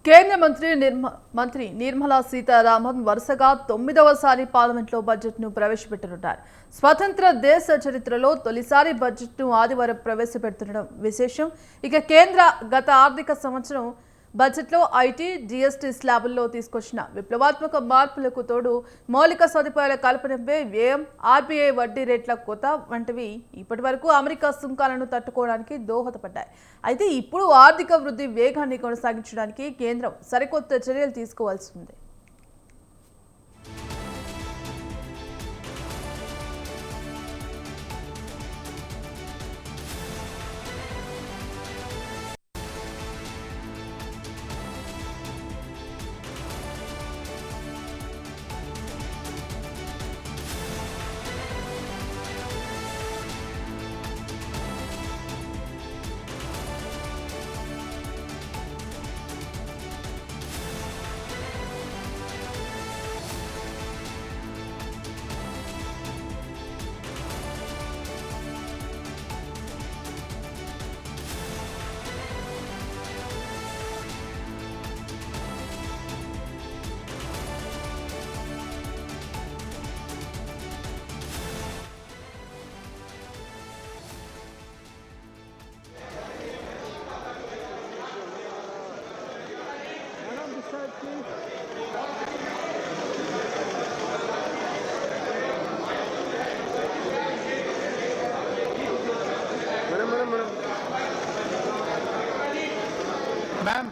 కేంద్ర మంత్రి నిర్మలా సీతారామన్ వరుసగా 9వసారి పార్లమెంట్లో బడ్జెట్ను ప్రవేశపెట్టనున్నారు. స్వతంత్ర దేశ చరిత్రలో తొలిసారి బడ్జెట్ను ఆదివారం ప్రవేశపెడుతుండడం విశేషం. ఇక కేంద్ర గత ఆర్థిక సంవత్సరం బడ్జెట్లో ఐటీ, జీఎస్టీ స్లాబుల్లో తీసుకొచ్చిన విప్లవాత్మక మార్పులకు తోడు మౌలిక సదుపాయాల కల్పనపై వ్యయం, ఆర్బీఐ వడ్డీ రేట్ల కోత వంటివి ఇప్పటి వరకు అమెరికా సుంకాలను తట్టుకోవడానికి దోహదపడ్డాయి. అయితే ఇప్పుడు ఆర్థిక వృద్ధి వేగాన్ని కొనసాగించడానికి కేంద్రం సరికొత్త చర్యలు తీసుకోవాల్సి ఉంది. मैम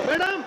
मैडम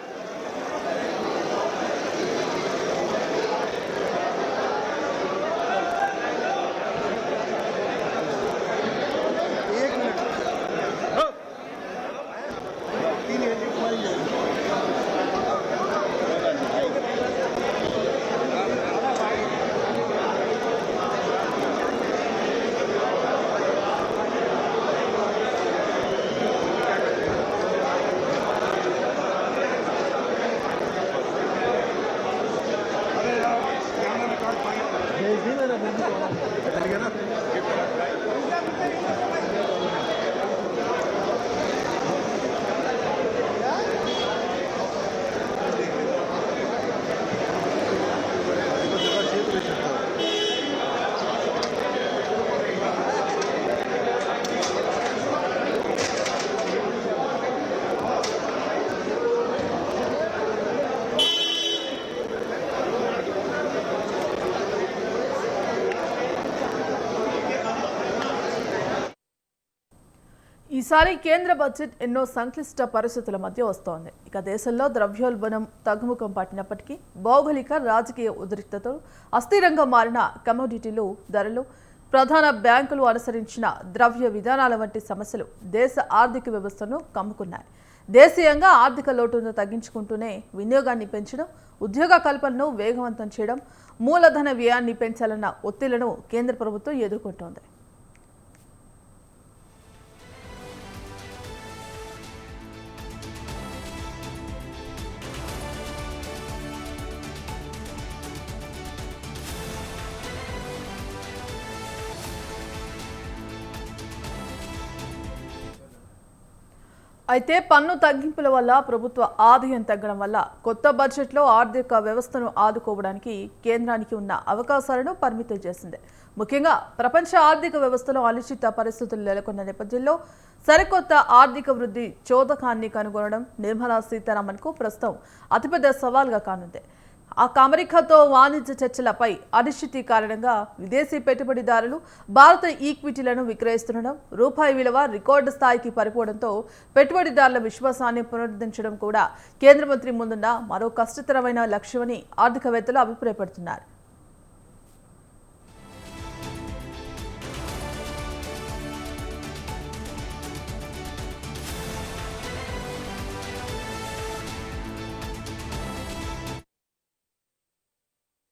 ఈసారి కేంద్ర బడ్జెట్ ఎన్నో సంక్లిష్ట పరిస్థితుల మధ్య వస్తోంది. ఇక దేశంలో ద్రవ్యోల్బణం తగ్గుముఖం పట్టినప్పటికీ భౌగోళిక రాజకీయ ఉద్రిక్తతలు, అస్థిరంగా మారిన కమోడిటీలు ధరలు, ప్రధాన బ్యాంకులు అనుసరించిన ద్రవ్య విధానాల వంటి సమస్యలు దేశ ఆర్థిక వ్యవస్థను కమ్ముకున్నాయి. దేశీయంగా ఆర్థిక లోటును తగ్గించుకుంటూనే వినియోగాన్ని పెంచడం, ఉద్యోగ కల్పనను వేగవంతం చేయడం, మూలధన వ్యయాన్ని పెంచాలన్న ఒత్తిళ్లను కేంద్ర ప్రభుత్వం ఎదుర్కొంటోంది. అయితే పన్ను తగ్గింపుల వల్ల ప్రభుత్వ ఆదాయం తగ్గడం వల్ల కొత్త బడ్జెట్లో ఆర్థిక వ్యవస్థను ఆదుకోవడానికి కేంద్రానికి ఉన్న అవకాశాలను పరిమితం చేసింది. ముఖ్యంగా ప్రపంచ ఆర్థిక వ్యవస్థలో అనిశ్చిత పరిస్థితులు నెలకొన్న నేపథ్యంలో సరికొత్త ఆర్థిక వృద్ధి చోదకాన్ని కనుగొనడం నిర్మలా సీతారామన్కు ప్రస్తుతం అతిపెద్ద సవాల్గా కానుంది. అమెరికాతో వాణిజ్య చర్చలపై అనిశ్చితి కారణంగా విదేశీ పెట్టుబడిదారులు భారత ఈక్విటీలను విక్రయిస్తుండడం, రూపాయి విలువ రికార్డు స్థాయికి పడిపోవడంతో పెట్టుబడిదారుల విశ్వాసాన్ని పునరుద్ధరించడం కూడా కేంద్ర మంత్రి ముందున్న మరో కష్టతరమైన లక్ష్యమని ఆర్థికవేత్తలు అభిప్రాయపడుతున్నారు.